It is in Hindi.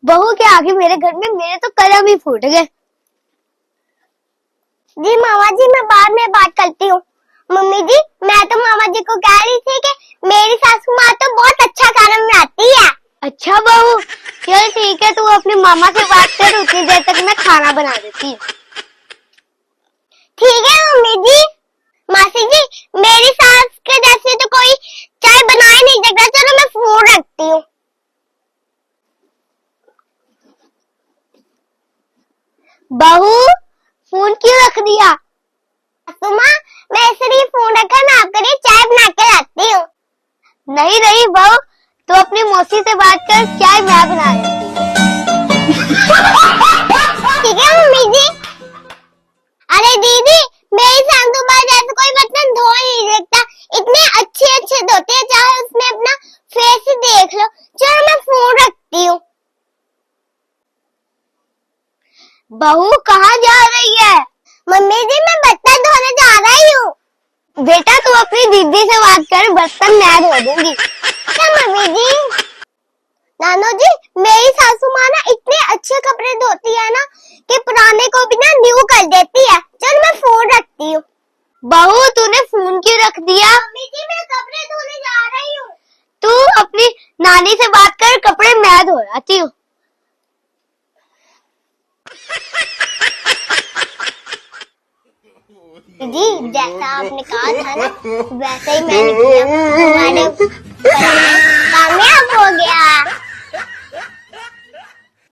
बहू के आगे मेरे घर में मेरे तो कलम ही फूट गए। जी मामा जी, मैं बाद में बात करती हूँ। मम्मी जी, मैं तो मामा जी को कह रही थी कि मेरी सासू माँ तो बहुत अच्छा खाना बनाती है। अच्छा बहू, चल ठीक है, तू अपनी मामा से बात कर, उतनी देर तक मैं खाना बना देती हूँ। ठीक है मम्मी जी। मासी जी, मेरी सास के जैसे तो कोई चाय बना ही नहीं सकता। चलो मैं फोन रखती हूँ। बहू, फोन क्यों रख दिया? सासू माँ, मैं इसलिए फोन रखा, मैं आपके लिए चाय बना के लाती हूँ। नहीं नहीं बहू, तू अपनी मौसी से बात कर, चाय मैं बना देती हूँ। ठीक है मम्मी जी। अरे दीदी, मेरी सासू माँ जैसे कोई बर्तन धो नहीं सकता। इतने अच्छे अच्छे धोते हैं, चाहे उसमें अपना फेस ही देख लो। चलो मैं फोन रखती हूँ। बहू कहाँ जा रही है? मम्मी जी, मैं बर्तन धोने जा रही हूँ। बेटा तू अपनी दीदी से बात कर, बर्तन मैं धो दूंगी। क्या मम्मी जी? नानो जी, मेरी सासू माँ ना इतने अच्छे कपड़े धोती है ना कि पुराने को भी ना न्यू कर देती है। चल मैं फोन रखती हूँ। बहू तूने फोन क्यों रख दिया? मम्मी जी, मैं कपड़े धोने जा रही हूँ। तू अपनी नानी से बात कर, कपड़े मैं धो आती हूँ। जी, जैसा आपने कहा था ना, वैसे ही मैंने किया। हमारे कामयाब हो गया।